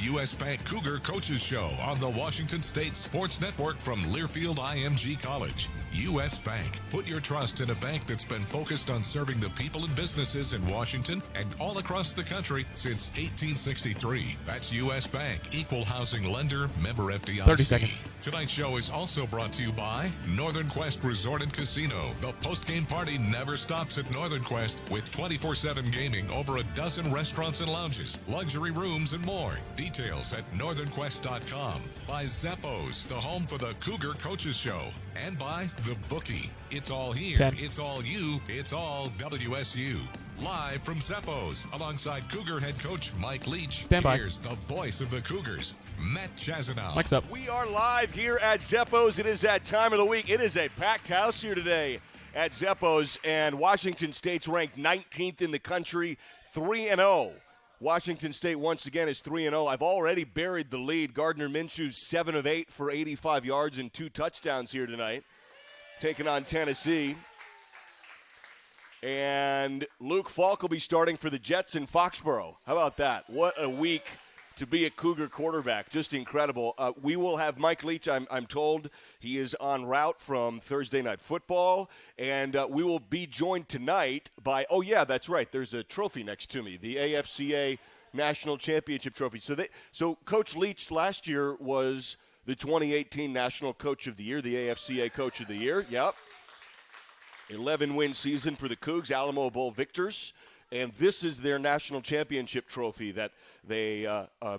U.S. Bank Cougar Coaches Show on the Washington State Sports Network from Learfield IMG College. U.S. Bank. Put your trust in a bank that's been focused on serving the people and businesses in Washington and all across the country since 1863. That's U.S. Bank. Equal housing lender, member FDIC. 30 seconds. Tonight's show is also brought to you by Northern Quest Resort and Casino. The post-game party never stops at Northern Quest with 24/7 gaming, over a dozen restaurants and lounges, luxury rooms, and more. Details at northernquest.com. By Zappos, the home for the Cougar Coaches Show. And by The Bookie. It's all here. 10. It's all you. It's all WSU. Live from Zappos, alongside Cougar head coach Mike Leach. Stand by. Here's the voice of the Cougars, Matt Chazanow. Mike's up. We are live here at Zappos. It is that time of the week. It is a packed house here today at Zappos, and Washington State's ranked 19th in the country, 3-0. Washington State once again is 3-0. I've already buried the lead. Gardner Minshew's 7 of 8 for 85 yards and 2 touchdowns here tonight, taking on Tennessee. And Luke Falk will be starting for the Jets in Foxborough. How about that? What a week to be a Cougar quarterback. Just incredible. We will have Mike Leach, I'm told. He is en route from Thursday Night Football. And we will be joined tonight by, oh, yeah, that's right. There's a trophy next to me, the AFCA National Championship Trophy. So Coach Leach last year was the 2018 National Coach of the Year, the AFCA Coach of the Year. Yep. 11-win season for the Cougs, Alamo Bowl victors. And this is their national championship trophy that they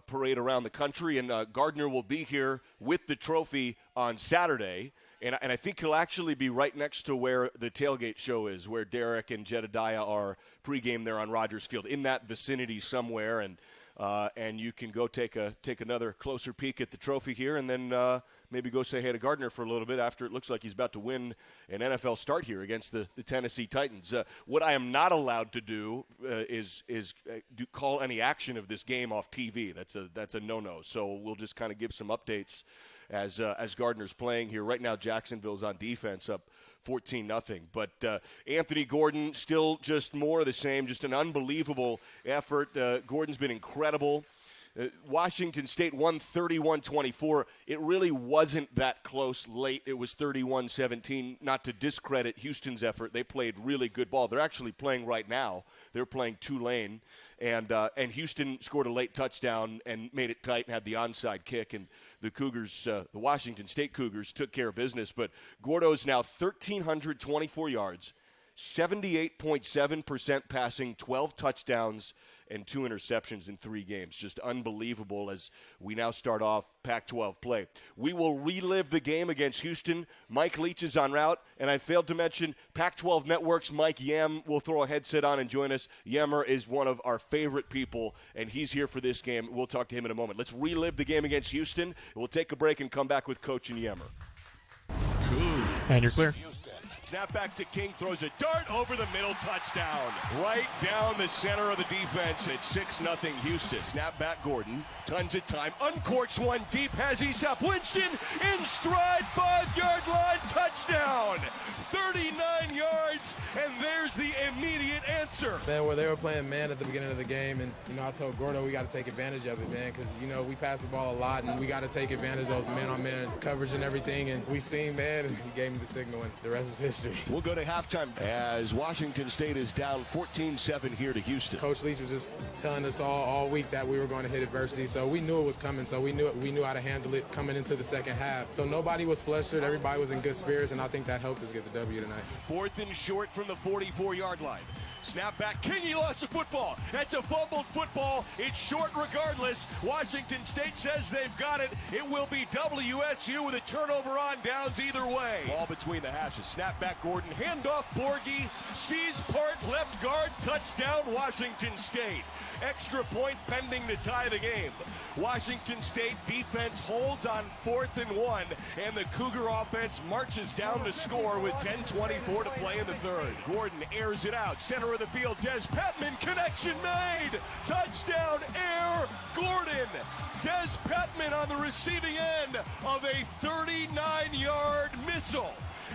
parade around the country. And Gardner will be here with the trophy on Saturday. And I think he'll actually be right next to where the tailgate show is, where Derek and Jedediah are pregame there on Rogers Field, in that vicinity somewhere. And you can go take another closer peek at the trophy here, and then maybe go say hey to Gardner for a little bit after it looks like he's about to win an NFL start here against the Tennessee Titans. What I am not allowed to do is call any action of this game off TV. That's a no-no. So we'll just kind of give some updates as Gardner's playing here. Right now, Jacksonville's on defense, up 14-0. But Anthony Gordon, still just more of the same, just an unbelievable effort. Gordon's been incredible. Washington State won 31-24. It really wasn't that close late. It was 31-17. Not to discredit Houston's effort. They played really good ball. They're actually playing right now. They're playing Tulane. And Houston scored a late touchdown and made it tight and had the onside kick. And the Cougars, the Washington State Cougars, took care of business. But Gordo's now 1,324 yards, 78.7% passing, 12 touchdowns, and 2 interceptions in 3 games. Just unbelievable as we now start off Pac-12 play. We will relive the game against Houston. Mike Leach is en route, and I failed to mention Pac-12 Network's Mike Yam will throw a headset on and join us. Yammer is one of our favorite people, and he's here for this game. We'll talk to him in a moment. Let's relive the game against Houston. We'll take a break and come back with Coach and Yammer. And you're clear. Snap back to King, throws a dart over the middle, touchdown. Right down the center of the defense at 6-0 Houston. Snap back Gordon, tons of time, uncorks one deep, has Easop Winston in stride, 5-yard line, touchdown. 39 yards, and there's the immediate answer. Man, they were playing man at the beginning of the game, and, I told Gordo we got to take advantage of it, man, because, we pass the ball a lot, and we got to take advantage of those man-on-man coverage and everything, and we seen, man, and he gave me the signal, and the rest was history. We'll go to halftime as Washington State is down 14-7 here to Houston. Coach Leach was just telling us all week that we were going to hit adversity, so we knew it was coming, so we knew how to handle it coming into the second half. So nobody was flustered, everybody was in good spirits, and I think that helped us get the W tonight. 4th and short from the 44-yard line. Snap back. King, he lost the football. That's a fumbled football. It's short regardless. Washington State says they've got it. It will be WSU with a turnover on downs either way. Ball between the hashes. Snap back Gordon. Handoff Borghi. Sees part left guard. Touchdown Washington State. Extra point pending to tie the game. Washington State defense holds on 4th and 1, and the Cougar offense marches down to score with 10:24 to play in the third. Gordon airs it out. Center of the field. Des Patman, connection made. Touchdown, Air Gordon. Des Patman on the receiving end of a 39-yard missile.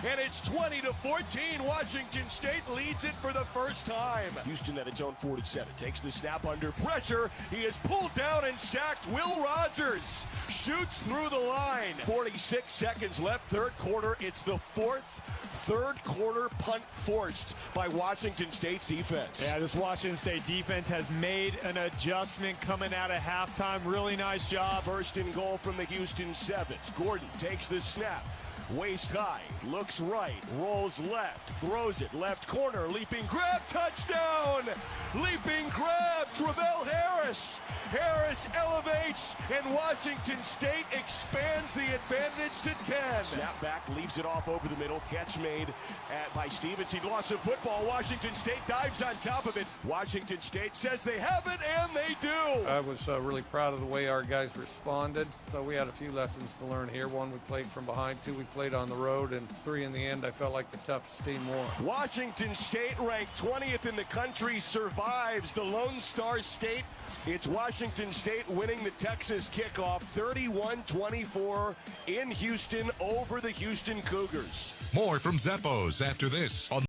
And it's 20-7 20-14. Washington State leads it for the first time. Houston at its own 47 takes the snap under pressure. He is pulled down and sacked. Will Rogers shoots through the line. 46 seconds left, third quarter. It's the fourth third quarter punt forced by Washington State's defense. Yeah, this Washington State defense has made an adjustment coming out of halftime. Really nice job. First and goal from the Houston Sevens. Gordon takes the snap. Waist high, looks right, rolls left, throws it, left corner, leaping grab, touchdown! Leaping grab, Travell Harris. Harris elevates, and Washington State expands the advantage to 10. Snap back, leaves it off over the middle. Catch made by Stevens. He lost the football. Washington State dives on top of it. Washington State says they have it, and they do. I was really proud of the way our guys responded. So we had a few lessons to learn here. One, we played from behind. Two, we played on the road. And three, in the end, I felt like the toughest team won. Washington State, ranked 20th in the country, survives the Lone Star State. It's Washington State winning the Texas kickoff 31-24 in Houston over the Houston Cougars. More from Zappos after this on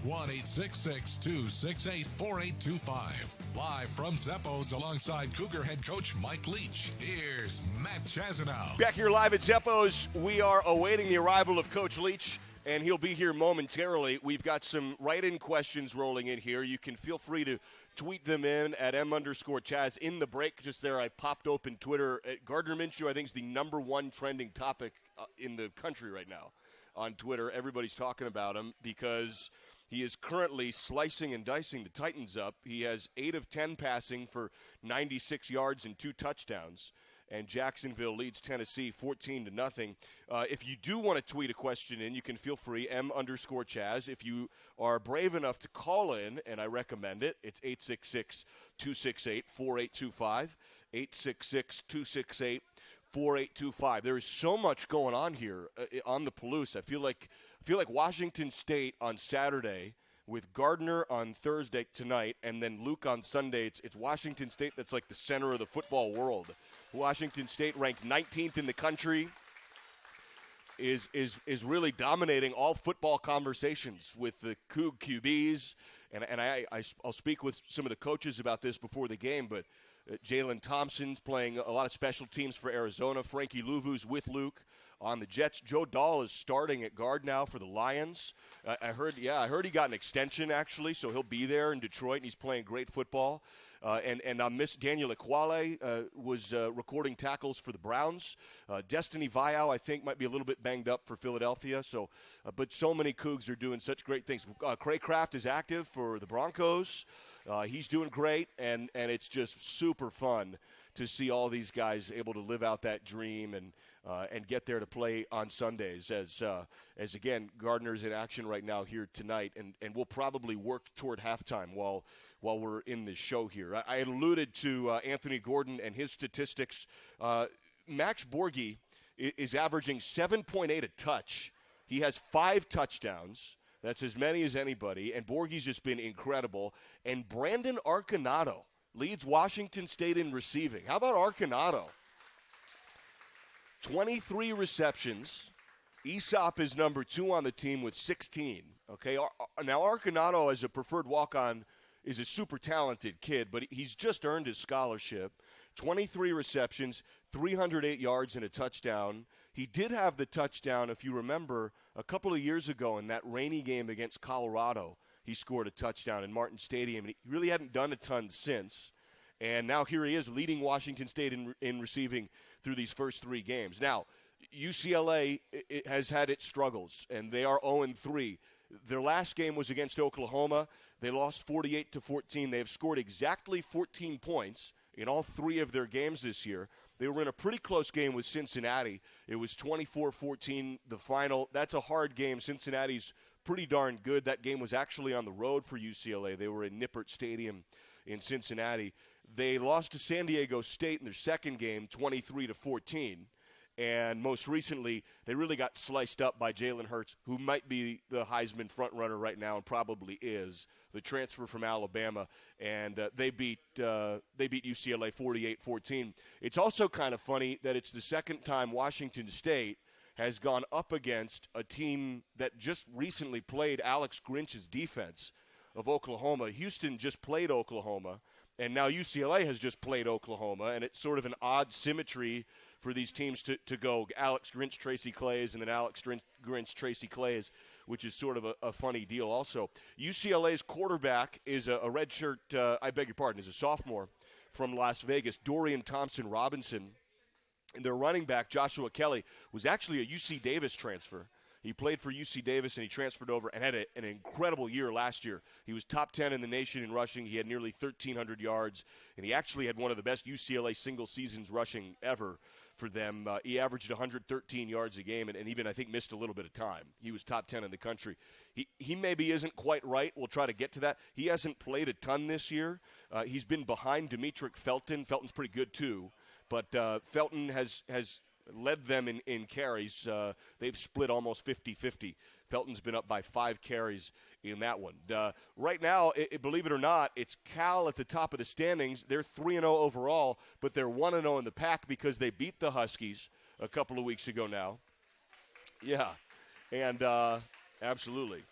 one 866-268-4825. Live from Zappos alongside Cougar head coach Mike Leach. Here's Matt Chazanow. Back here live at Zappos, we are awaiting the arrival of Coach Leach, and he'll be here momentarily. We've got some write-in questions rolling in here. You can feel free to tweet them in at @M_Chaz. In the break just there, I popped open Twitter. Gardner Minshew, I think, is the number one trending topic in the country right now on Twitter. Everybody's talking about him because he is currently slicing and dicing the Titans up. He has 8 of 10 passing for 96 yards and 2 touchdowns. And Jacksonville leads Tennessee 14-0. If you do want to tweet a question in, you can feel free, M_Chaz. If you are brave enough to call in, and I recommend it, it's 866-268-4825. 866-268-4825. There is so much going on here on the Palouse. I feel like Washington State on Saturday with Gardner on Thursday tonight, and then Luke on Sunday. It's Washington State that's like the center of the football world. Washington State, ranked 19th in the country, is really dominating all football conversations with the QBs. And I'll speak with some of the coaches about this before the game, but Jalen Thompson's playing a lot of special teams for Arizona. Frankie Louvu's with Luke on the Jets. Joe Dahl is starting at guard now for the Lions. I heard he got an extension, actually, so he'll be there in Detroit, and he's playing great football. And Miss Daniel Equale was recording tackles for the Browns. Destiny Viao, I think, might be a little bit banged up for Philadelphia. But so many Cougs are doing such great things. Craycraft is active for the Broncos. He's doing great, and it's just super fun to see all these guys able to live out that dream and get there to play on Sundays as again, Gardner's in action right now here tonight, and we'll probably work toward halftime while we're in this show here. I had alluded to Anthony Gordon and his statistics. Max Borghi is averaging 7.8 a touch. He has 5 touchdowns. That's as many as anybody, and Borghi's just been incredible. And Brandon Arconato leads Washington State in receiving. How about Arconato? 23 receptions. Aesop is number 2 on the team with 16. Okay, now Arconato as a preferred walk-on is a super talented kid, but he's just earned his scholarship. 23 receptions, 308 yards and a touchdown. He did have the touchdown, if you remember, a couple of years ago in that rainy game against Colorado. He scored a touchdown in Martin Stadium, and he really hadn't done a ton since. And now here he is leading Washington State in receiving through these first 3 games. Now, UCLA has had its struggles, and they are 0-3. Their last game was against Oklahoma. They lost 48-14. They have scored exactly 14 points in all 3 of their games this year. They were in a pretty close game with Cincinnati. It was 24-14, the final. That's a hard game. Cincinnati's pretty darn good. That game was actually on the road for UCLA. They were in Nippert Stadium in Cincinnati. They lost to San Diego State in their second game, 23-14. And most recently, they really got sliced up by Jalen Hurts, who might be the Heisman frontrunner right now and probably is, the transfer from Alabama. And they beat UCLA 48-14. It's also kind of funny that it's the second time Washington State has gone up against a team that just recently played Alex Grinch's defense of Oklahoma. Houston just played Oklahoma, and now UCLA has just played Oklahoma, and it's sort of an odd symmetry for these teams to go Alex Grinch, Tracy Clays, and then Alex Grinch, Tracy Clays, which is sort of a funny deal also. UCLA's quarterback is a redshirt, is a sophomore from Las Vegas, Dorian Thompson-Robinson. And their running back, Joshua Kelly, was actually a UC Davis transfer. He played for UC Davis, and he transferred over and had an incredible year last year. He was top 10 in the nation in rushing. He had nearly 1,300 yards, and he actually had one of the best UCLA single seasons rushing ever for them. He averaged 113 yards a game and even, I think, missed a little bit of time. He was top 10 in the country. He maybe isn't quite right. We'll try to get to that. He hasn't played a ton this year. He's been behind Demetric Felton. Felton's pretty good, too. But Felton has led them in carries. They've split almost 50-50. Felton's been up by 5 carries in that one. Right now, believe it or not, it's Cal at the top of the standings. They're 3-0 overall, but they're 1-0 in the pack because they beat the Huskies a couple of weeks ago now. Yeah, and absolutely.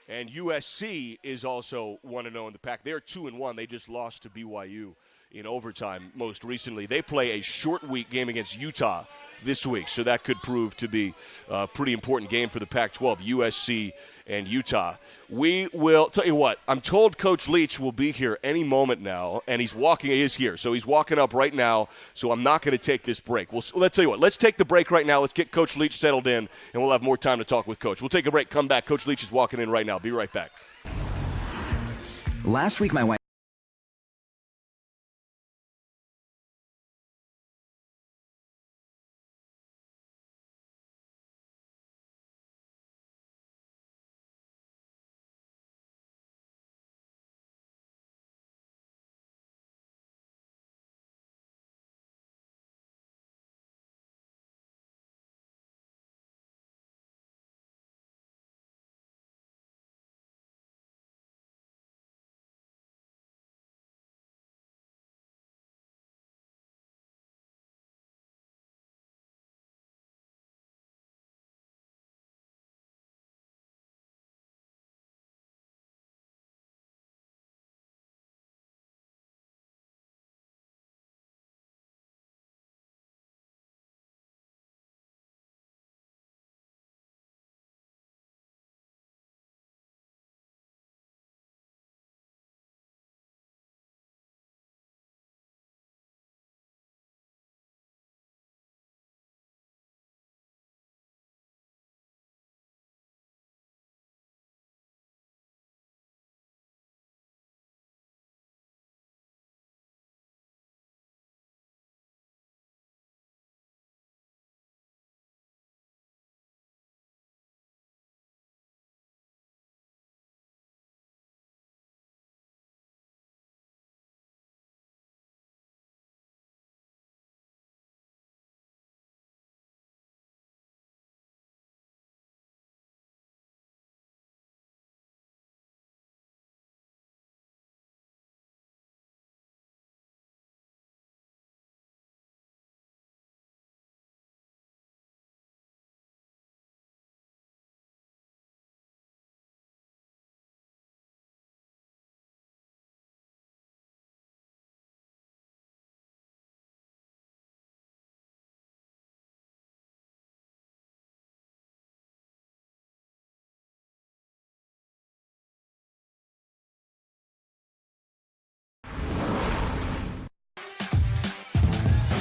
And USC is also 1-0 in the pack. They're 2-1. They just lost to BYU in overtime most recently. They play a short week game against Utah this week, so that could prove to be a pretty important game for the Pac-12, USC and Utah. We will tell you what, I'm told Coach Leach will be here any moment now, and he is here, so he's walking up right now, so I'm not going to take this break. Let's tell you what, let's take the break right now. Let's get Coach Leach settled in, and we'll have more time to talk with Coach. We'll take a break, come back. Coach Leach is walking in right now. Be right back. Last week, my wife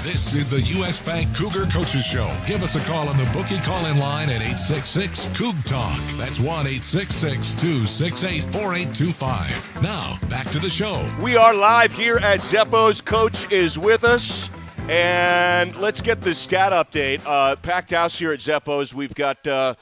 This is the U.S. Bank Cougar Coaches Show. Give us a call on the bookie call-in line at 866-COUG-TALK. That's 1-866-268-4825. Now, back to the show. We are live here at Zeppo's. Coach is with us. And let's get the stat update. Packed house here at Zeppo's. We've got the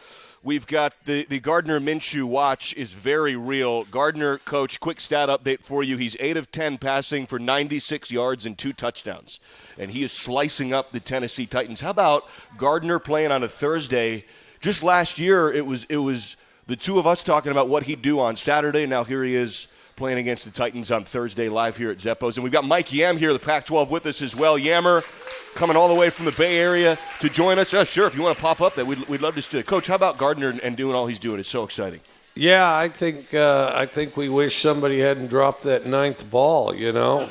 Gardner Minshew watch is very real. Gardner, Coach, quick stat update for you. He's 8 of 10 passing for 96 yards and 2 touchdowns. And he is slicing up the Tennessee Titans. How about Gardner playing on a Thursday? Just last year, it was the two of us talking about what he'd do on Saturday. Now here he is playing against the Titans on Thursday live here at Zeppo's. And we've got Mike Yam here, the Pac-12, with us as well. Yammer coming all the way from the Bay Area to join us. Sure, if you want to pop up there, we'd love to see it. Coach, how about Gardner and doing all he's doing? It's so exciting. Yeah, I think we wish somebody hadn't dropped that 9th ball, you know.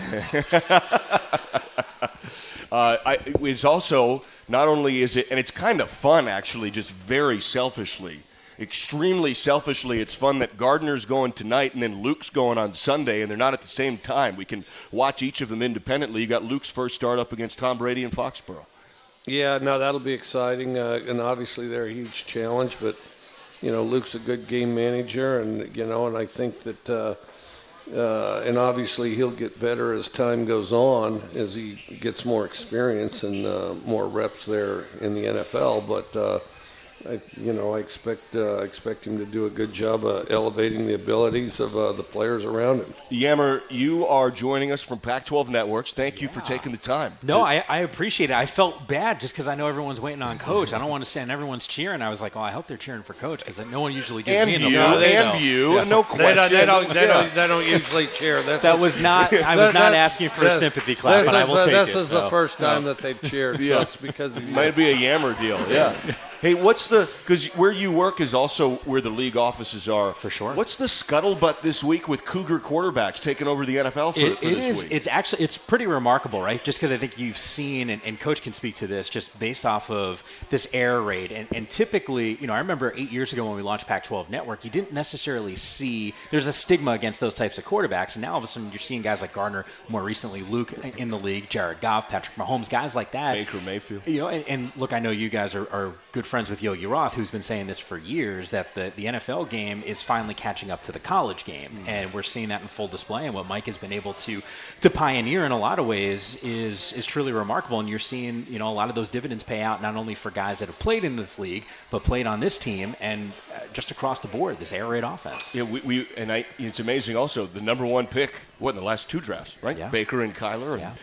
It's also, not only is it, and it's kind of fun actually, just very selfishly, extremely selfishly, it's fun that Gardner's going tonight and then Luke's going on Sunday, and they're not at the same time. We can watch each of them independently. You got Luke's first start up against Tom Brady in Foxborough. Yeah, no, that'll be exciting, and obviously they're a huge challenge, but, you know, Luke's a good game manager, and, you know, and I think that, and obviously he'll get better as time goes on, as he gets more experience and more reps there in the NFL, but, I expect him to do a good job elevating the abilities of the players around him. Yammer, you are joining us from Pac-12 Networks. Thank you for taking the time. No, I appreciate it. I felt bad just because I know everyone's waiting on Coach. I don't want to stand everyone's cheering. I was like, I hope they're cheering for Coach because no one usually gives me an applause. Yeah. No question. They don't usually cheer. I was not asking for a sympathy clap, but I will take it. This is the first time that they've cheered, so it's because of you. Might be a Yammer deal, yeah. Hey, because where you work is also where the league offices are. For sure. What's the scuttlebutt this week with Cougar quarterbacks taking over the NFL for this week? It's pretty remarkable, right? Just because I think you've seen, and Coach can speak to this, just based off of this error rate. And typically, I remember 8 years ago when we launched Pac-12 Network, you didn't necessarily see, there's a stigma against those types of quarterbacks. And now all of a sudden you're seeing guys like Gardner, more recently Luke in the league, Jared Goff, Patrick Mahomes, guys like that. Baker Mayfield. And look, I know you guys are good friends with Yogi Roth, who's been saying this for years, that the NFL game is finally catching up to the college game. And we're seeing that in full display. And what Mike has been able to pioneer in a lot of ways is truly remarkable. And you're seeing, a lot of those dividends pay out not only for guys that have played in this league, but played on this team and just across the board, this air raid offense. Yeah, it's amazing also, the number one pick, in the last 2 drafts, right? Yeah. Baker and Kyler. And,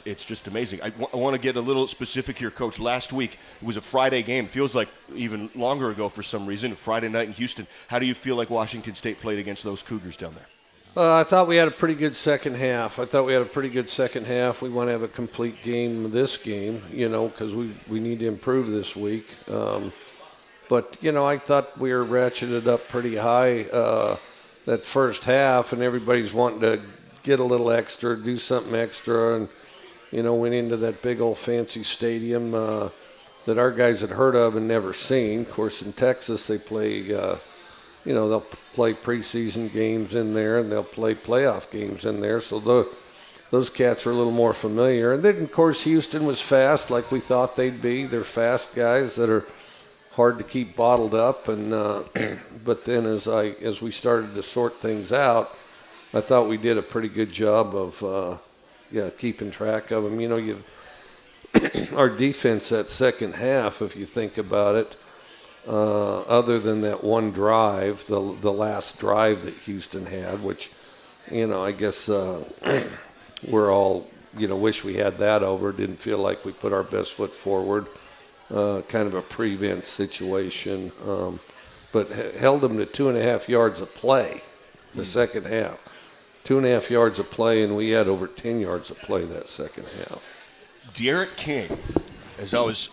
it's just amazing. I want to get a little specific here, Coach. Last week, it was a Friday game. It feels like even longer ago for some reason, a Friday night in Houston. How do you feel like Washington State played against those Cougars down there? I thought we had a pretty good second half. We want to have a complete game this game, because we need to improve this week. But I thought we were ratcheted up pretty high that first half, and everybody's wanting to get a little extra, do something extra, and, went into that big old fancy stadium that our guys had heard of and never seen. Of course, in Texas, they play, they'll play preseason games in there, and they'll play playoff games in there, so those cats are a little more familiar. And then, of course, Houston was fast like we thought they'd be. They're fast guys that are hard to keep bottled up, and but then as we started to sort things out, I thought we did a pretty good job of keeping track of them. Our defense that second half, if you think about it, other than that one drive, the last drive that Houston had, which, I guess we're all, wish we had that over. Didn't feel like we put our best foot forward. Kind of a prevent situation, but held them to 2.5 yards of play the second half. 2.5 yards of play, and we had over 10 yards of play that second half. Derek King, as I was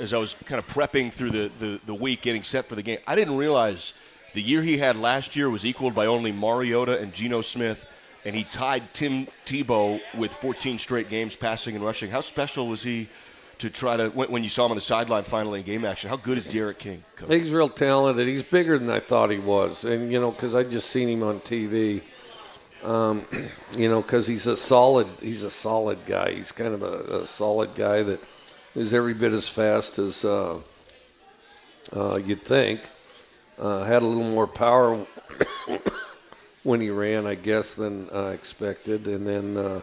kind of prepping through the week, getting set for the game, I didn't realize the year he had last year was equaled by only Mariota and Geno Smith, and he tied Tim Tebow with 14 straight games passing and rushing. How special was he to try to, when you saw him on the sideline finally in game action? How good is Derek King, Coach? He's real talented. He's bigger than I thought he was, and because I just seen him on TV. Because he's a solid guy. He's kind of a solid guy that is every bit as fast as you'd think. Had a little more power when he ran, I guess, than expected. And then,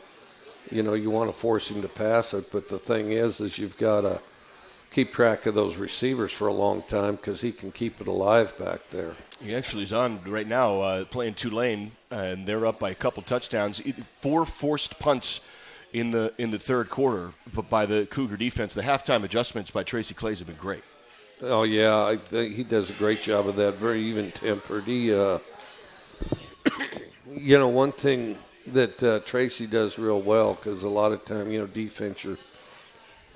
you want to force him to pass it. But the thing is you've got to keep track of those receivers for a long time because he can keep it alive back there. He actually is on right now playing Tulane, and they're up by a couple touchdowns. 4 forced punts in the third quarter by the Cougar defense. The halftime adjustments by Tracy Claeys have been great. Oh, yeah, I think he does a great job of that, very even-tempered. He, one thing that Tracy does real well, because a lot of time, defense,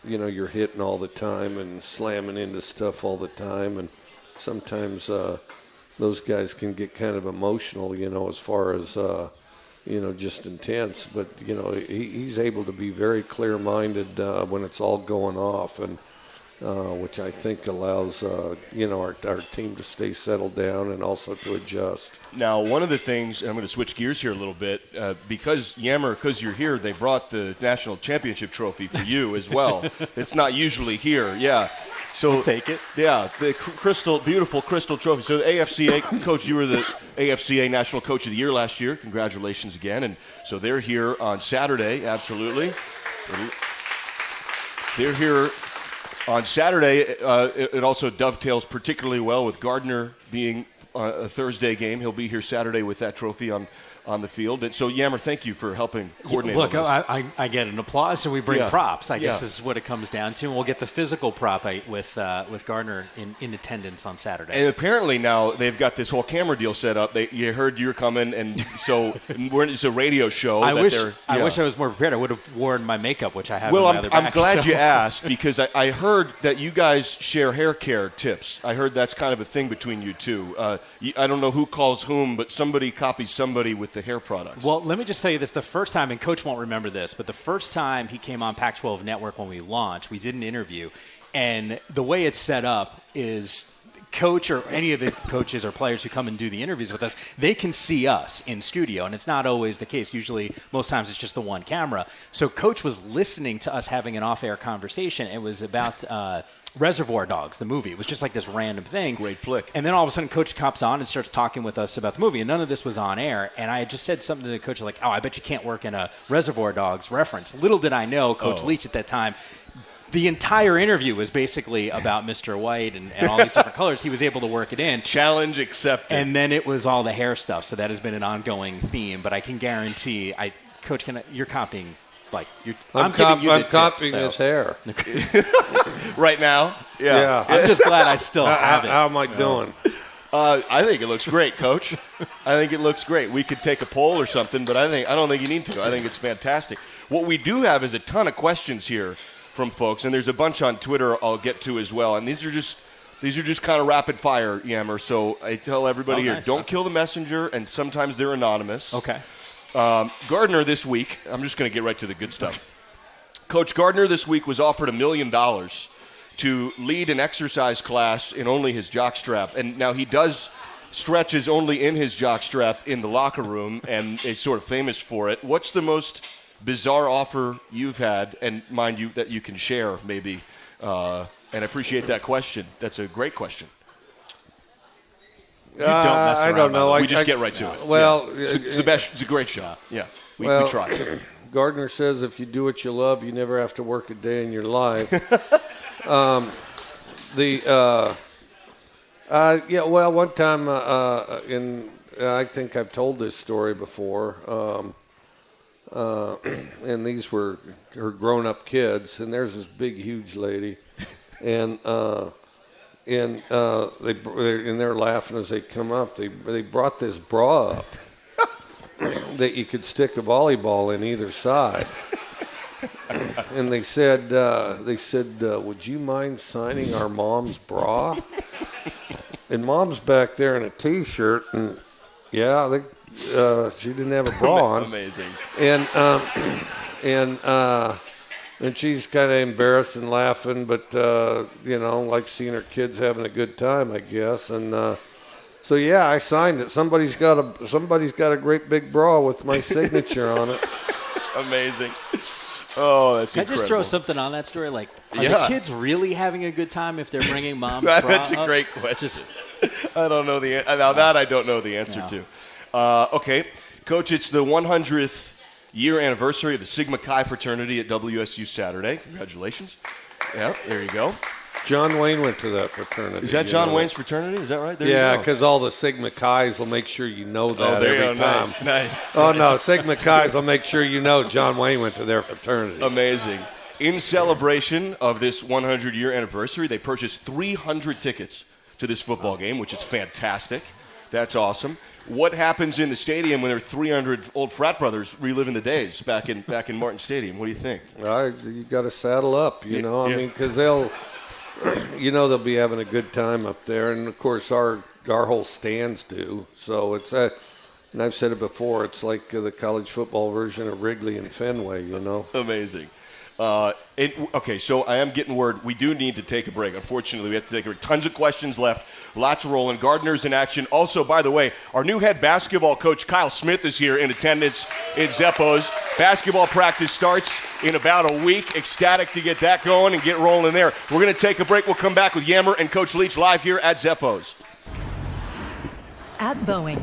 you're hitting all the time and slamming into stuff all the time, and sometimes those guys can get kind of emotional, as far as, just intense. But, he's able to be very clear-minded when it's all going off, and which I think allows, our team to stay settled down and also to adjust. Now, one of the things, and I'm going to switch gears here a little bit, because you're here, they brought the national championship trophy for you as well. It's not usually here, yeah. So we'll take it. Yeah, the beautiful crystal trophy. So the AFCA, Coach, you were the AFCA National Coach of the Year last year. Congratulations again. And so they're here on Saturday, absolutely. They're here on Saturday. It also dovetails particularly well with Gardner being a Thursday game. He'll be here Saturday with that trophy on the field. And so, Yammer, thank you for helping coordinate. Look, I get an applause, so we bring props. I guess is what it comes down to. And we'll get the physical prop with Gardner in attendance on Saturday. And apparently now they've got this whole camera deal set up. You heard you're coming, and so it's a radio show. I wish I was more prepared. I would have worn my makeup, which I have. Well, in my other bag, I'm glad you asked, because I heard that you guys share hair care tips. I heard that's kind of a thing between you two. I don't know who calls whom, but somebody copies somebody with the hair products. Well, let me just tell you this. The first time, and Coach won't remember this, but the first time he came on Pac-12 Network when we launched, we did an interview, and the way it's set up is Coach or any of the coaches or players who come and do the interviews with us, they can see us in studio, and it's not always the case. Usually, most times, it's just the one camera. So Coach was listening to us having an off-air conversation. It was about Reservoir Dogs, the movie. It was just like this random thing. Great flick. And then all of a sudden, Coach comes on and starts talking with us about the movie, and none of this was on air. And I had just said something to the coach like, I bet you can't work in a Reservoir Dogs reference. Little did I know, Coach Leach at that time, the entire interview was basically about Mr. White and all these different colors. He was able to work it in. Challenge accepted. And then it was all the hair stuff. So that has been an ongoing theme. But I can guarantee, Coach, you're copying. I'm copying his hair right now. Yeah. I'm just glad I still have it. How am I doing? I think it looks great, Coach. I think it looks great. We could take a poll or something, but I don't think you need to. I think it's fantastic. What we do have is a ton of questions here from folks, and there's a bunch on Twitter I'll get to as well. And these are just kind of rapid fire, Yammer. So I tell everybody here, don't kill the messenger, and sometimes they're anonymous. Okay. Gardner this week, I'm just going to get right to the good stuff. Coach Gardner this week was offered $1 million to lead an exercise class in only his jockstrap. And now he does stretches only in his jockstrap in the locker room, and is sort of famous for it. What's the most bizarre offer you've had, and mind you, that you can share maybe? And I appreciate that question. That's a great question. You don't mess around. I don't know. We just get right to it. Well, it's a great show. Yeah, we try. Gardner says if you do what you love, you never have to work a day in your life. One time, I think I've told this story before, and these were her grown-up kids, and there's this big, huge lady, and they're laughing as they come up. They brought this bra up that you could stick a volleyball in either side. And they said, would you mind signing our mom's bra? And mom's back there in a T-shirt, and she didn't have a bra on. Amazing. And she's kind of embarrassed and laughing, but like seeing her kids having a good time, I guess. And So yeah, I signed it. Somebody's got a great big bra with my signature on it. Amazing. Oh, that's Can incredible. I just throw something on that story? Like, are the kids really having a good time if they're bringing mom's bra That's a up? great question. I don't know that I don't know the answer to. Okay, Coach, it's the 100th year anniversary of the Sigma Chi fraternity at WSU Saturday. Congratulations. Yeah, there you go. John Wayne went to that fraternity. Is that John Wayne's fraternity? Is that right? There yeah, you go. because all the Sigma Chi's will make sure you know that every time. Nice. Oh, no, Sigma Chi's will make sure you know John Wayne went to their fraternity. Amazing. In celebration of this 100-year anniversary, they purchased 300 tickets to this football game, which is fantastic. That's awesome. What happens in the stadium when there are 300 old frat brothers reliving the days back in Martin Stadium? What do you think? You got to saddle up, you know. I mean, because they'll be having a good time up there, and of course our whole stands do. So it's and I've said it before, it's like the college football version of Wrigley and Fenway, you know. Amazing. Okay, so I am getting word. We do need to take a break. Unfortunately, we have to take a break. Tons of questions left. Lots rolling. Gardner's in action. Also, by the way, our new head basketball coach, Kyle Smith, is here in attendance in Zeppo's. Basketball practice starts in about a week. Ecstatic to get that going and get rolling there. We're going to take a break. We'll come back with Yammer and Coach Leach live here at Zeppo's. At Boeing,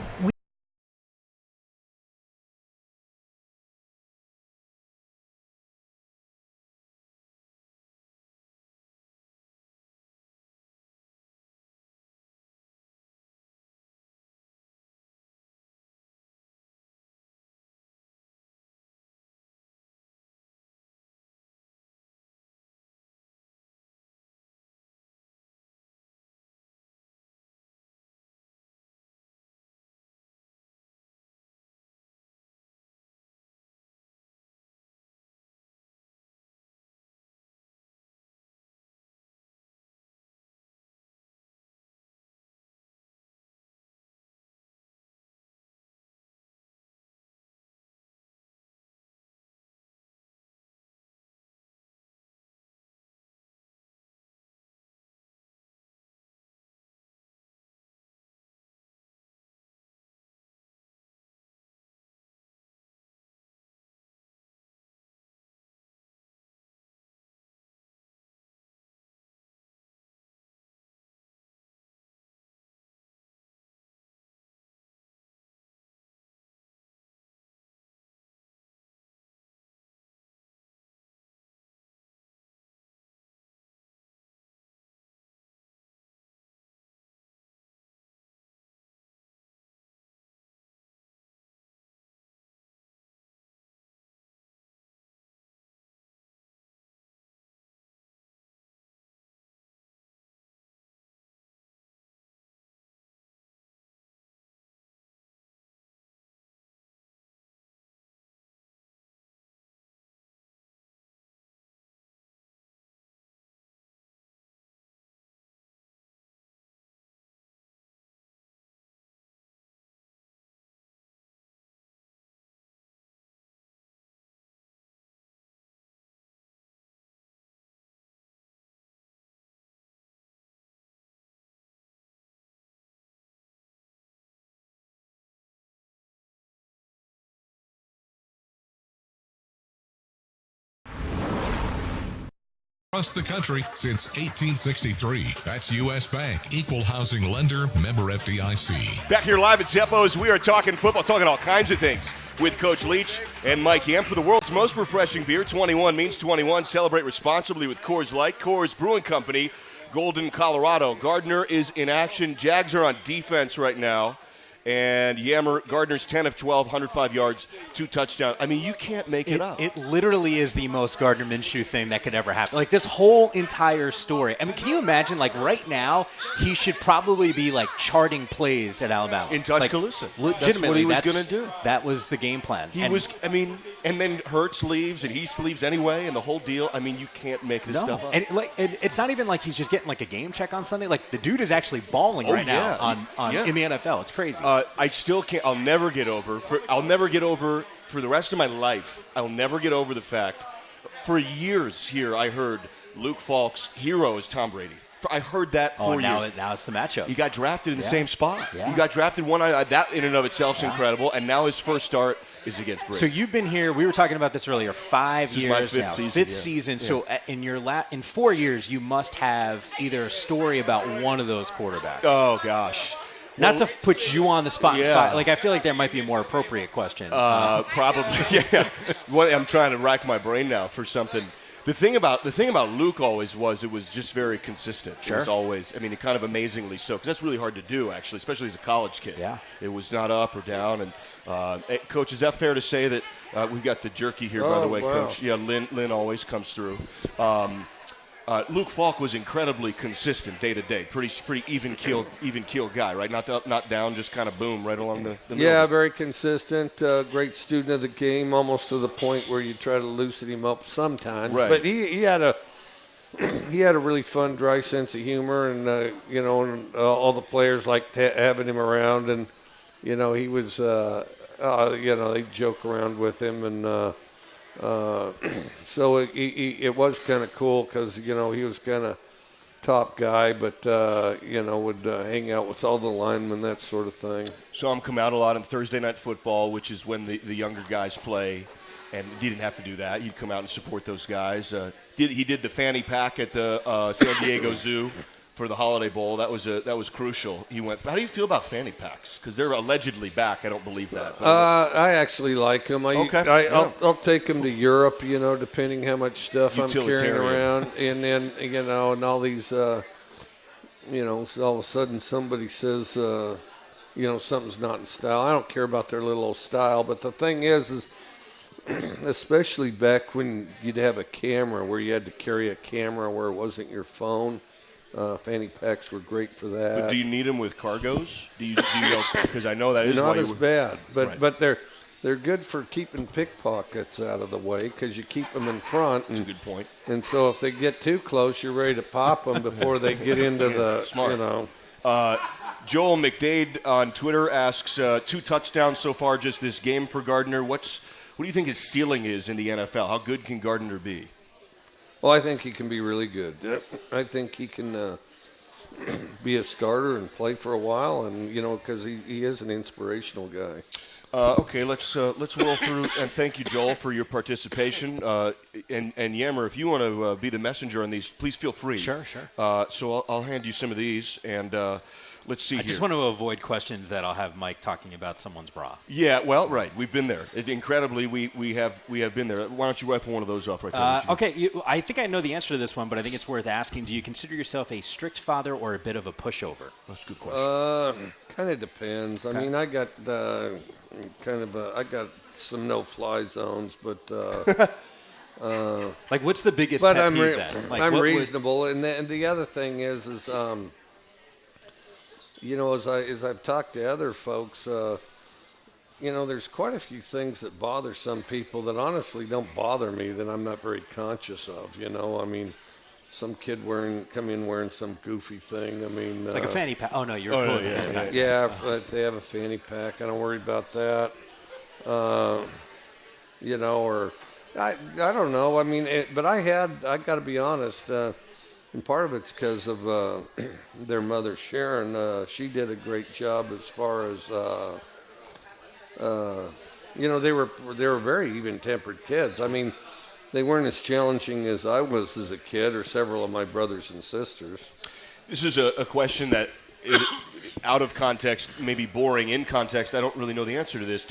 Across the country since 1863. That's U.S. Bank, equal housing lender, member FDIC. Back here live at Zeppo's, we are talking football, talking all kinds of things with Coach Leach and Mike Yam. For the world's most refreshing beer, 21 means 21. Celebrate responsibly with Coors Light. Coors Brewing Company, Golden, Colorado. Gardner is in action. Jags are on defense right now. And Yammer, Gardner's 10 of 12, 105 yards, 2 touchdowns. I mean, you can't make it up. It literally is the most Gardner Minshew thing that could ever happen. Like, this whole entire story. I mean, can you imagine, like, right now, he should probably be, like, charting plays at Alabama. In Tuscaloosa. Like, legitimately, that's what he was going to do. That was the game plan. And then Hurts leaves, and he leaves anyway, and the whole deal. I mean, you can't make this stuff up. And, it's not even like he's just getting, like, a game check on Sunday. Like, the dude is actually balling now in the NFL. It's crazy. I still can't. I'll never get over for the rest of my life. I'll never get over the fact. For years here, I heard Luke Falk's hero is Tom Brady. I heard that 4 years. Now it's the matchup. He got drafted in the same spot. Yeah. He got drafted that in and of itself is incredible. And now his first start is against Brady. So you've been here. We were talking about this earlier. 5 years This is my now. fifth Season. season. So in 4 years, you must have either a story about one of those quarterbacks. Oh gosh. Not to put you on the spot. Yeah. I feel like there might be a more appropriate question. Probably. Yeah. I'm trying to rack my brain now for something. The thing about Luke always was it was just very consistent. Sure. It was always, kind of amazingly so, because that's really hard to do, actually, especially as a college kid. Yeah. It was not up or down. And Coach, is that fair to say that we've got the jerky here, by the way, wow. Coach? Yeah, Lynn always comes through. Luke Falk was incredibly consistent day to day. Pretty even keel guy, right? Not up, not down, just kind of boom right along the middle. Yeah, very consistent. Great student of the game, almost to the point where you try to loosen him up sometimes. Right. But he had a really fun, dry sense of humor, and all the players liked having him around. And he was, they joke around with him, and so it was kind of cool because he was kind of top guy, but would hang out with all the linemen, that sort of thing. Saw him come out a lot on Thursday Night Football, which is when the younger guys play, and he didn't have to do that. He'd come out and support those guys. He did the fanny pack at the San Diego Zoo for the Holiday Bowl. That was crucial. He went. How do you feel about fanny packs? Because they're allegedly back. I don't believe that. I actually like them. I'll take them to Europe, depending how much stuff I'm carrying around. And then, and all these, so all of a sudden somebody says, something's not in style. I don't care about their little old style. But the thing is especially back when you'd have a camera where you had to carry a camera where it wasn't your phone, fanny packs were great for that. But do you need them with cargos? Do you know? Because I know that is not why as bad, but right. but they're good for keeping pickpockets out of the way because you keep them in front. That's a good point. And so if they get too close, you're ready to pop them before they get into the Smart. Joel McDade on Twitter asks 2 touchdowns so far just this game for Gardner. What do you think his ceiling is in the NFL? How good can Gardner be? Well, I think he can be really good. I think he can be a starter and play for a while, and because he is an inspirational guy. Okay, let's roll through, and thank you, Joel, for your participation. And Yammer, if you want to be the messenger on these, please feel free. Sure. So I'll hand you some of these, and let's see. I just want to avoid questions that I'll have Mike talking about someone's bra. Yeah, well, right, we've been there. Incredibly, we have been there. Why don't you rifle one of those off right there? Okay, I think I know the answer to this one, but I think it's worth asking. Do you consider yourself a strict father or a bit of a pushover? That's a good question. Kind of depends. I mean, I got I got some no-fly zones, but what's the biggest but pet peeve then? I'm reasonable, and the other thing is as I've talked to other folks, there's quite a few things that bother some people that honestly don't bother me that I'm not very conscious of. I mean, some kid come in wearing some goofy thing. I mean, like a fanny pack. Oh no, you're cool with a fanny pack. Yeah, if they have a fanny pack, I don't worry about that. Or I don't know. I mean, but I got to be honest. And part of it's because of their mother, Sharon. She did a great job as far as, they were very even-tempered kids. I mean, they weren't as challenging as I was as a kid or several of my brothers and sisters. This is a question that, out of context, maybe boring. In context, I don't really know the answer to this.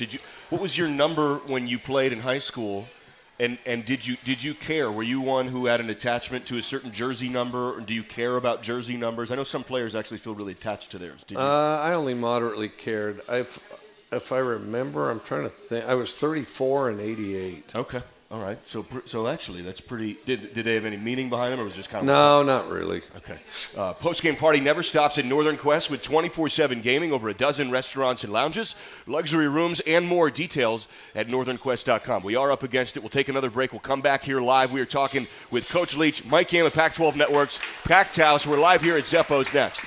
What was your number when you played in high school? And did you care? Were you one who had an attachment to a certain jersey number, or do you care about jersey numbers? I know some players actually feel really attached to theirs. Did you? I only moderately cared. If I remember, I'm trying to think. I was 34 and 88. Okay. All right. So actually, that's pretty. Did they have any meaning behind them, or was it just kind of? No, not really. Okay. Post-game party never stops at Northern Quest with 24/7 gaming, over a dozen restaurants and lounges, luxury rooms, and more. Details at northernquest.com. We are up against it. We'll take another break. We'll come back here live. We are talking with Coach Leach, Mike Yam of Pac-12 Networks, Packed House. We're live here at Zeppo's next.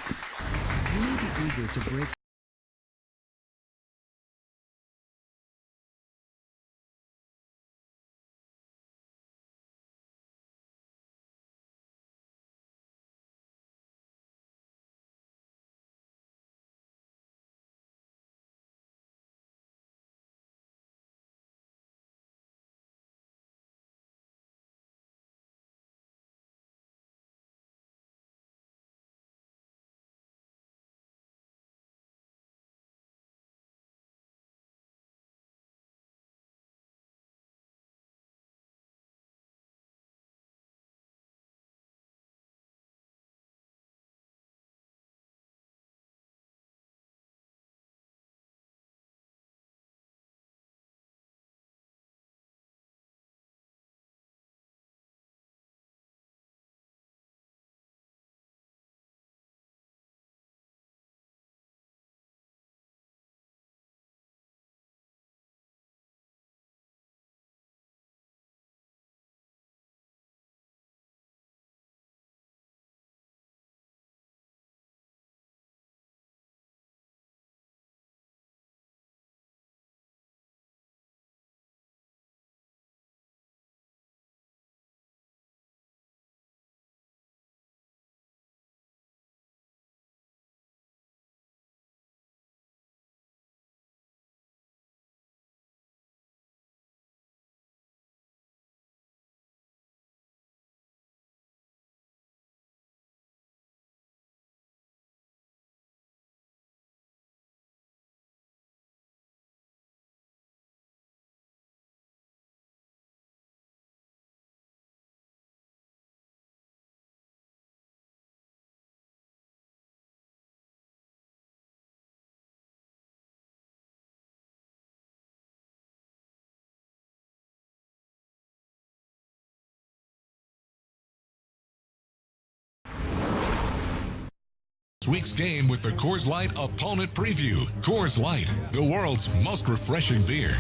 This week's game with the Coors Light Opponent Preview. Coors Light, the world's most refreshing beer.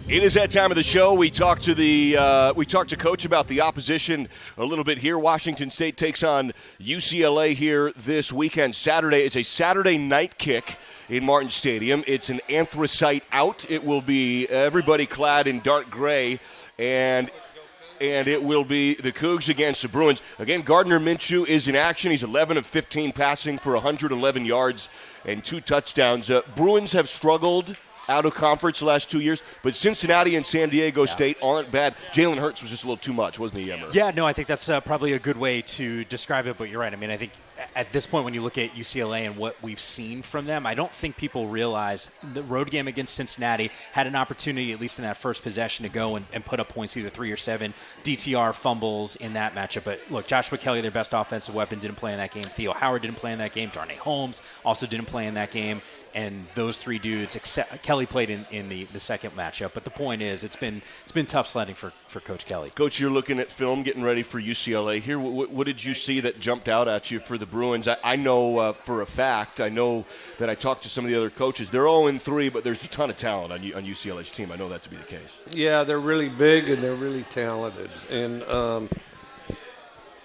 It is that time of the show. We talked to Coach about the opposition a little bit here. Washington State takes on UCLA here this weekend, Saturday. It's a Saturday night kick in Martin Stadium. It's an anthracite out. It will be everybody clad in dark gray, and it will be the Cougs against the Bruins. Again, Gardner Minshew is in action. He's 11 of 15 passing for 111 yards and 2 touchdowns. Bruins have struggled out of conference the last 2 years, but Cincinnati and San Diego State aren't bad. Jalen Hurts was just a little too much, wasn't he, Emmer? Yeah, no, I think that's probably a good way to describe it, but you're right. I mean, I think at this point when you look at UCLA and what we've seen from them, I don't think people realize the road game against Cincinnati had an opportunity, at least in that first possession, to go and put up points, either 3 or 7 DTR fumbles in that matchup. But look, Joshua Kelly, their best offensive weapon, didn't play in that game. Theo Howard didn't play in that game. Darnay Holmes also didn't play in that game. And those 3 dudes, except Kelly played in the second matchup. But the point is, it's been tough sledding for Coach Kelly. Coach, you're looking at film, getting ready for UCLA here. What did you see that jumped out at you for the Bruins? I know for a fact, I know that I talked to some of the other coaches. They're 0-3, but there's a ton of talent on UCLA's team. I know that to be the case. Yeah, they're really big and they're really talented. And,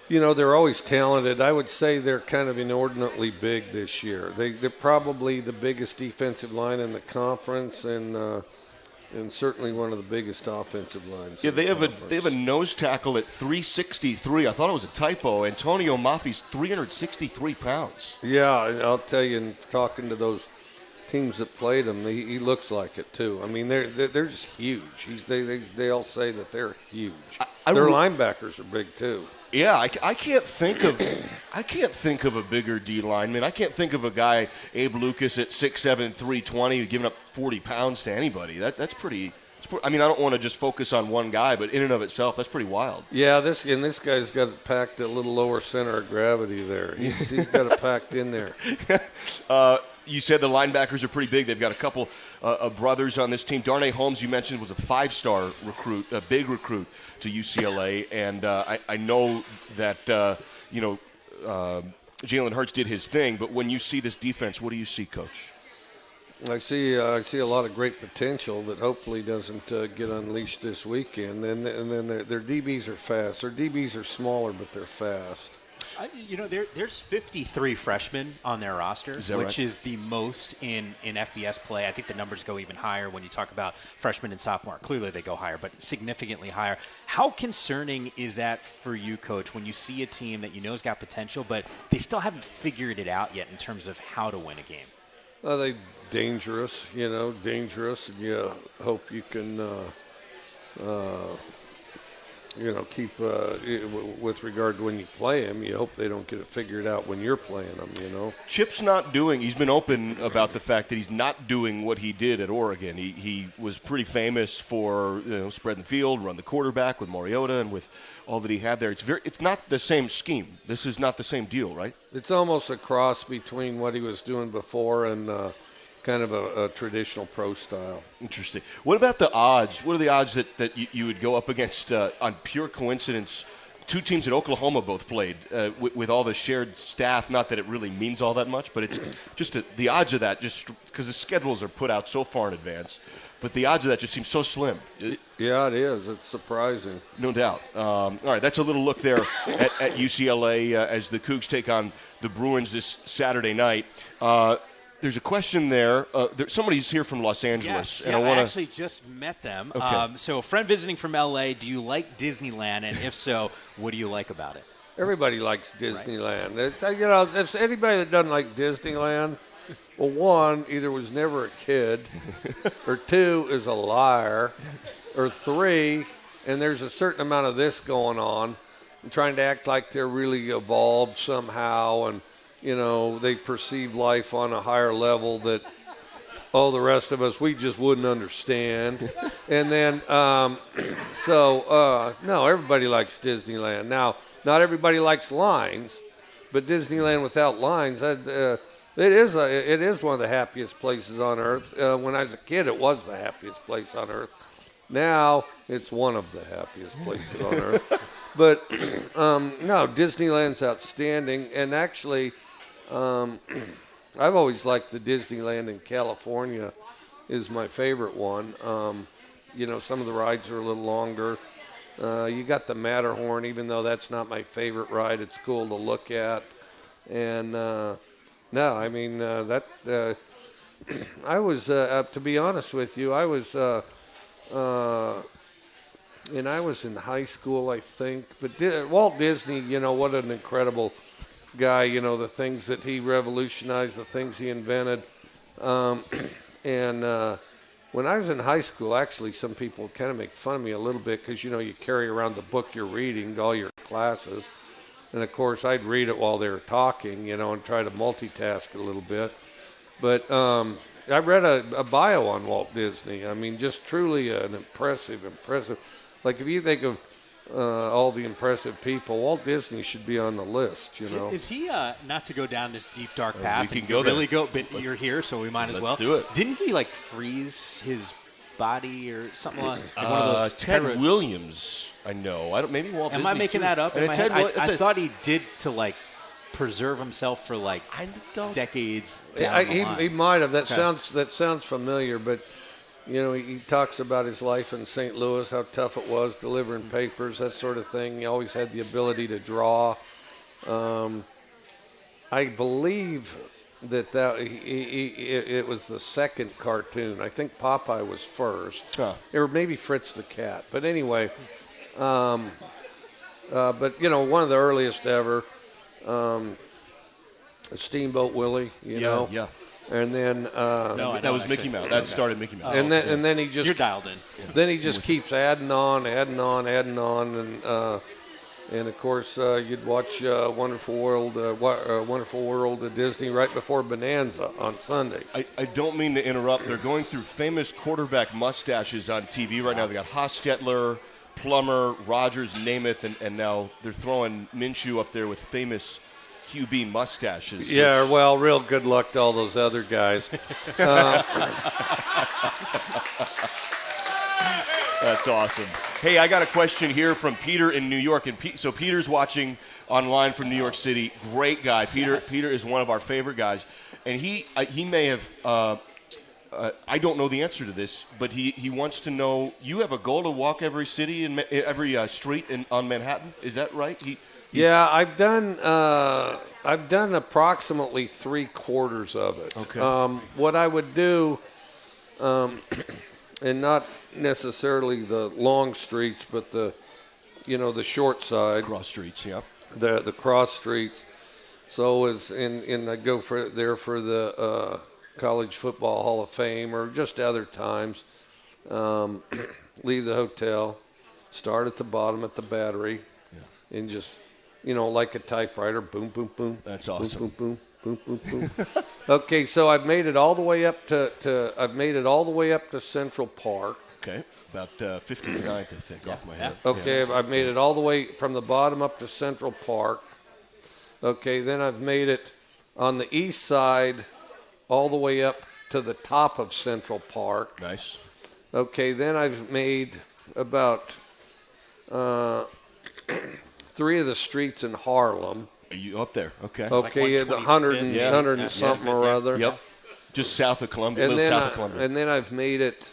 they're always talented. I would say they're kind of inordinately big this year. They're probably the biggest defensive line in the conference, and certainly one of the biggest offensive lines. Yeah, they have a nose tackle at 363. I thought it was a typo. Antonio Mafi's 363 pounds. Yeah, I'll tell you, in talking to those teams that played him, he looks like it too. I mean, they're just huge. They all say that they're huge. Their linebackers are big too. Yeah, I can't think of a bigger D lineman. I can't think of a guy, Abe Lucas, at 6'7", 320, giving up 40 pounds to anybody. That's pretty. I mean, I don't want to just focus on one guy, but in and of itself, that's pretty wild. Yeah, this guy's got it packed a little lower center of gravity there. He's got it packed in there. You said the linebackers are pretty big. They've got a couple of brothers on this team. Darnay Holmes, you mentioned, was a 5-star recruit, a big recruit to UCLA, and I know that Jalen Hurts did his thing. But when you see this defense, what do you see, Coach? I see a lot of great potential that hopefully doesn't get unleashed this weekend. And then their DBs are fast. Their DBs are smaller, but they're fast. There's 53 freshmen on their roster, which is the most in FBS play. I think the numbers go even higher when you talk about freshmen and sophomore. Clearly they go higher, but significantly higher. How concerning is that for you, Coach, when you see a team that you know has got potential, but they still haven't figured it out yet in terms of how to win a game? Well, they're dangerous, dangerous. And you hope you can keep with regard to when you play them. You hope they don't get it figured out when you're playing them, Chip's he's been open about the fact that he's not doing what he did at Oregon. He was pretty famous for, spreading the field, run the quarterback with Mariota and with all that he had there. It's not the same scheme. This is not the same deal, right? It's almost a cross between what he was doing before and kind of a traditional pro style. Interesting. What about the odds? What are the odds that you would go up against, on pure coincidence, 2 teams that Oklahoma both played with all the shared staff? Not that it really means all that much, but it's just the odds of that, just because the schedules are put out so far in advance, but the odds of that just seem so slim. Yeah, it is. It's surprising. No doubt. All right, that's a little look there at UCLA as the Cougs take on the Bruins this Saturday night. There's a question there. Somebody's here from Los Angeles. Yes, I actually just met them. Okay. So a friend visiting from L.A., do you like Disneyland? And if so, what do you like about it? Everybody likes Disneyland. Right. It's anybody that doesn't like Disneyland, well, 1, either was never a kid, or 2, is a liar, or 3, and there's a certain amount of this going on, and trying to act like they're really evolved somehow, and they perceive life on a higher level that all the rest of us, we just wouldn't understand. And then, no, everybody likes Disneyland. Now, not everybody likes lines, but Disneyland without lines, it is one of the happiest places on earth. When I was a kid, it was the happiest place on earth. Now, it's one of the happiest places on earth. But, no, Disneyland's outstanding. And actually, I've always liked the Disneyland in California is my favorite one. Some of the rides are a little longer. You got the Matterhorn, even though that's not my favorite ride. It's cool to look at. And, I was, to be honest with you, I was in high school, I think. But Walt Disney, what an incredible guy, the things that he revolutionized, the things he invented. When I was in high school, actually, some people kind of make fun of me a little bit because, you carry around the book you're reading to all your classes. And, of course, I'd read it while they were talking, and try to multitask a little bit. But I read a bio on Walt Disney. I mean, just truly an impressive. Like, if you think of all the impressive people, Walt Disney should be on the list, Is he, not to go down this deep, dark path, we can go really there. but you're here, so we might as well. Let's do it. Didn't he, freeze his body or something like one of those Ted Williams, I know. Maybe Walt Disney, Am I making too. that up? And I thought he did to, preserve himself for, decades down the line. He might have. That sounds familiar, but he talks about his life in St. Louis, how tough it was delivering papers, that sort of thing. He always had the ability to draw. I believe that it was the second cartoon. I think Popeye was first, or maybe Fritz the Cat. But anyway, one of the earliest ever. Steamboat Willie, know. Yeah. And then that was Mickey Mouse. That started Mickey Mouse. And then he just you're dialed in. Then he just keeps adding on, and of course you'd watch Wonderful World of Disney right before Bonanza on Sundays. I don't mean to interrupt. They're going through famous quarterback mustaches on TV right now. They got Hostetler, Plummer, Rogers, Namath, and now they're throwing Minshew up there with famous QB mustaches. Yeah, well, real good luck to all those other guys. That's awesome. Hey, I got a question here from Peter in New York. And so Peter's watching online from New York City. Great guy. Peter is one of our favorite guys. And he may have I don't know the answer to this, but he wants to know, you have a goal to walk every city and every street on Manhattan. Is that right? Yeah, I've done approximately 3/4 of it. Okay. What I would do, and not necessarily the long streets, but the short side, cross streets, yeah, the cross streets. So I go for the College Football Hall of Fame or just other times. Leave the hotel, start at the bottom at the Battery, and just. Like a typewriter, boom, boom, boom. That's awesome. Boom, boom, boom, boom, boom. Okay, so I've made it all the way up to Central Park. Okay, about 59th, I think, off my head. Okay, yeah. I've made it all the way from the bottom up to Central Park. Okay, then I've made it on the east side all the way up to the top of Central Park. Nice. Okay, then I've made about 3 of the streets in Harlem. Are you up there? Okay. Okay, the 100 and something or other. Yep. Just south of Columbia, south of Columbia. And then I've made it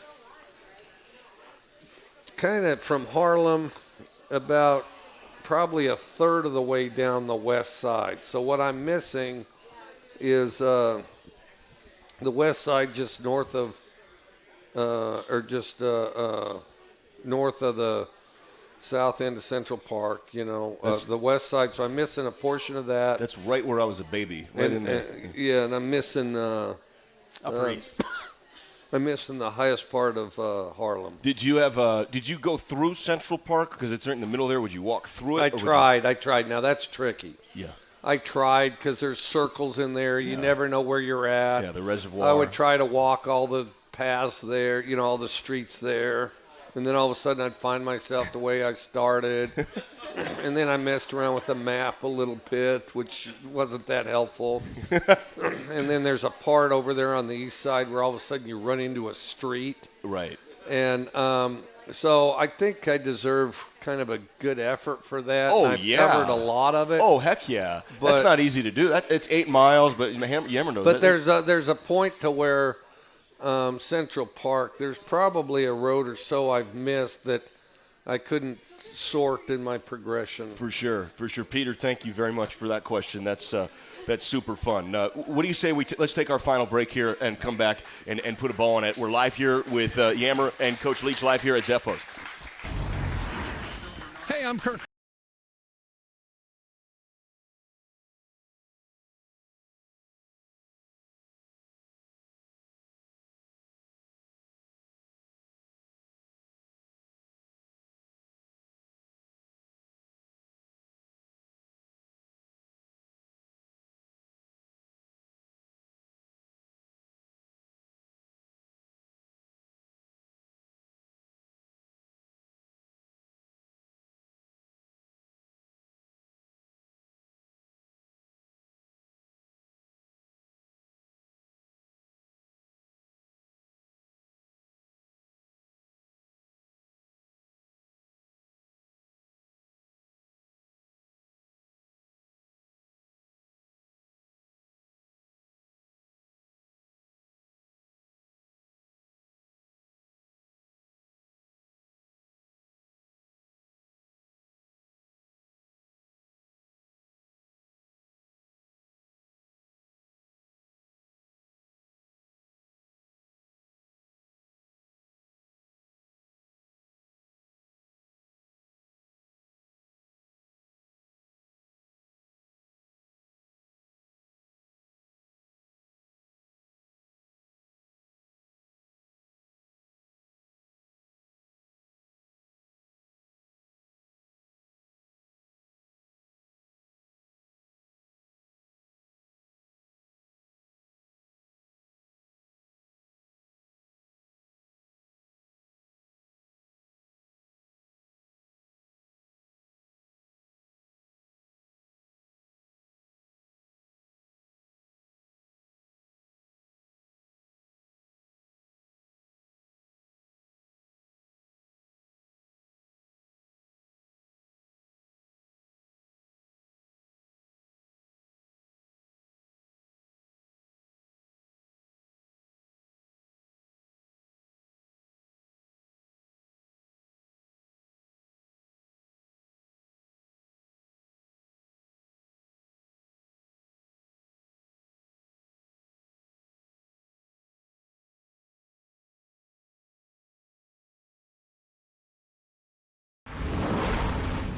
kind of from Harlem about probably a third of the way down the west side. So what I'm missing is the west side just north of north of the south end of Central Park, the west side. So I'm missing a portion of that. That's right where I was a baby, right in there. And I'm missing Upper East. I'm missing the highest part of Harlem. Did you go through Central Park because it's right in the middle there? Would you walk through it? I tried. Now that's tricky. Yeah. I tried because there's circles in there. You never know where you're at. Yeah, the reservoir. I would try to walk all the paths there, all the streets there. And then all of a sudden I'd find myself the way I started. And then I messed around with the map a little bit, which wasn't that helpful. And then there's a part over there on the east side where all of a sudden you run into a street. Right. And So I think I deserve kind of a good effort for that. Oh, I've yeah. covered a lot of it. Oh, heck yeah. But- That's not easy to do. It's 8 miles, but Yammer knows But that. there's a point to where Central Park, there's probably a road or so I've missed that I couldn't sort in my progression. For sure. Peter, thank you very much for that question. That's super fun. What do you say let's take our final break here and come back and put a ball on it. We're live here with Yammer and Coach Leach live here at Zeppos. Hey, I'm Kirk.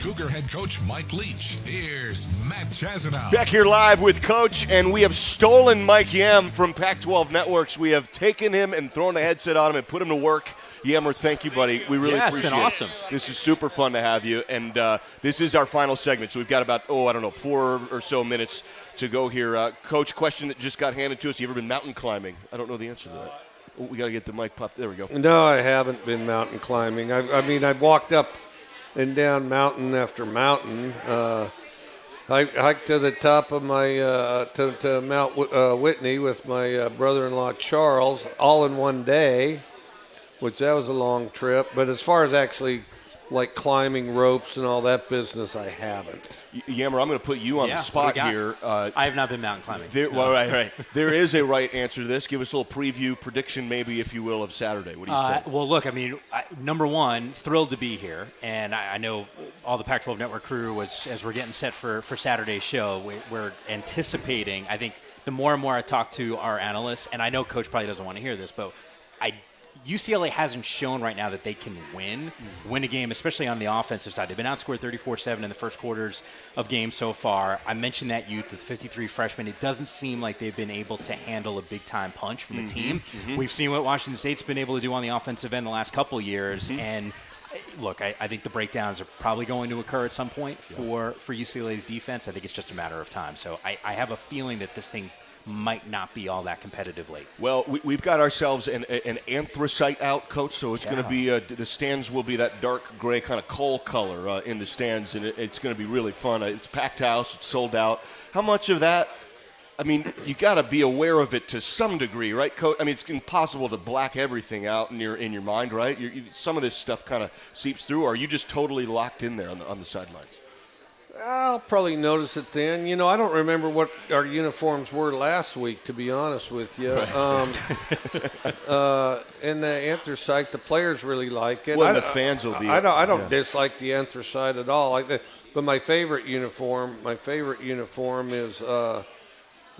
Cougar head coach Mike Leach. Here's Matt Chazanow. Back here live with Coach, and we have stolen Mike Yam from Pac-12 Networks. We have taken him and thrown a headset on him and put him to work. Yammer, thank you, buddy. We really appreciate it. It's been awesome. This is super fun to have you, and this is our final segment, so we've got about, 4 or so minutes to go here. Coach, question that just got handed to us. You ever been mountain climbing? I don't know the answer to that. Oh, we got to get the mic popped. There we go. No, I haven't been mountain climbing. I've walked up and down mountain after mountain. I hiked to the top of my to Mount Whitney with my brother-in-law Charles, all in one day, which that was a long trip. But as far as actually like climbing ropes and all that business, I haven't. Yammer, I'm going to put you on the spot here. I have not been mountain climbing. Well, right. There is a right answer to this. Give us a little preview, prediction, maybe, if you will, of Saturday. What do you say? Well, look, I mean, number one, thrilled to be here. And I know all the Pac-12 Network crew, as we're getting set for Saturday's show, we're anticipating, I think, the more and more I talk to our analysts, and I know Coach probably doesn't want to hear this, but UCLA hasn't shown right now that they can win a game, especially on the offensive side. They've been outscored 34-7 in the first quarters of games so far. I mentioned that youth with 53 freshmen. It doesn't seem like they've been able to handle a big-time punch from a team. We've seen what Washington State's been able to do on the offensive end the last couple of years, and look, I think the breakdowns are probably going to occur at some point for UCLA's defense. I think it's just a matter of time. So I have a feeling that this thing might not be all that competitive late. Well, we've got ourselves an anthracite out, Coach, so it's going to be the stands will be that dark gray kind of coal color in the stands, and it's going to be really fun. It's packed house. It's sold out. How much of that I mean, you got to be aware of it to some degree, right, Coach? I mean, it's impossible to black everything out in your mind, right? Some of this stuff kind of seeps through. Or are you just totally locked in there on the sidelines? I'll probably notice it then. You know, I don't remember what our uniforms were last week, to be honest with you. Right. In the anthracite, the players really like it. Well, the fans will be. I don't dislike the anthracite at all. But my favorite uniform is the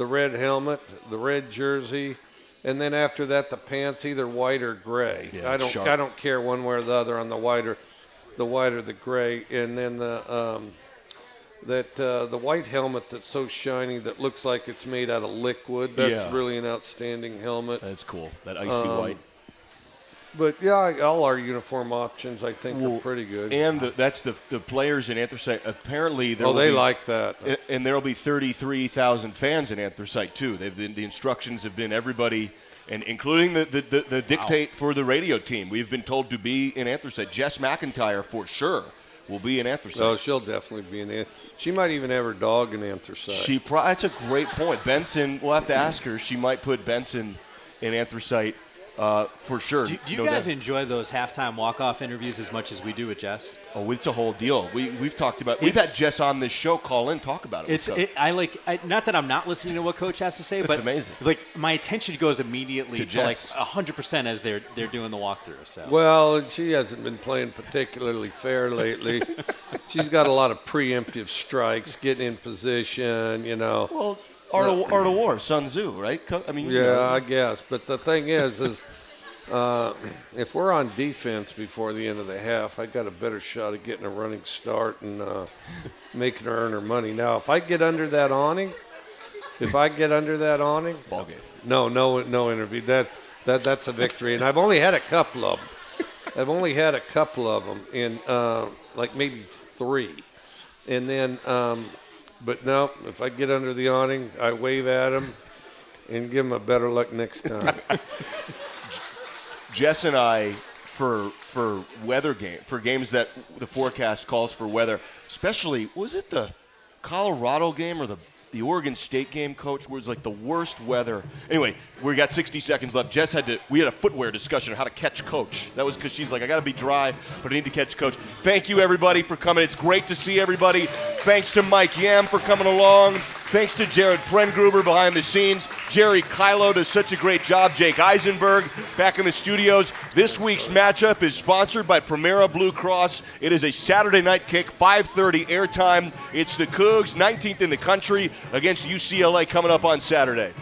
red helmet, the red jersey, and then after that the pants, either white or gray. Yeah, I don't care one way or the other on the white or the gray, and then the white helmet that's so shiny that looks like it's made out of liquid. That's really an outstanding helmet. That's cool. That icy white. But yeah, all our uniform options I think are pretty good. And that's the players in anthracite. Apparently, they like that. And there will be 33,000 fans in anthracite too. The instructions have been everybody, and including the dictate for the radio team. We've been told to be in anthracite. Jess McIntyre for sure will be in anthracite. Oh, she'll definitely be in anthracite. She might even have her dog in anthracite. That's a great point. Benson, we'll have to ask her. She might put Benson in anthracite. For sure. Do you guys enjoy those halftime walk-off interviews as much as we do with Jess? Oh, it's a whole deal. We've talked about. We've had Jess on this show call in, talk about it. Not that I'm not listening to what Coach has to say, but amazing. Like my attention goes immediately to like Jess. 100% as they're doing the walkthrough. So. Well, she hasn't been playing particularly fair lately. She's got a lot of preemptive strikes, getting in position. You know. Well. Art of War, Sun Tzu, right? I mean, I guess. But the thing is if we're on defense before the end of the half, I got a better shot of getting a running start and making her earn her money. Now, if I get under that awning, ball game. No interview. That's a victory. And I've only had a couple of them. In like maybe 3, and then. But no, if I get under the awning, I wave at them and give them a better luck next time. Jess and I, for games that the forecast calls for weather, especially, was it the Colorado game or the Oregon State game, Coach, was like the worst weather. Anyway, we got 60 seconds left. Jess we had a footwear discussion on how to catch Coach. That was because she's like, I got to be dry, but I need to catch Coach. Thank you, everybody, for coming. It's great to see everybody. Thanks to Mike Yam for coming along. Thanks to Jared Prengruber behind the scenes. Jerry Kylo does such a great job. Jake Eisenberg back in the studios. This week's matchup is sponsored by Primera Blue Cross. It is a Saturday night kick, 5:30 airtime. It's the Cougs, 19th in the country, against UCLA coming up on Saturday.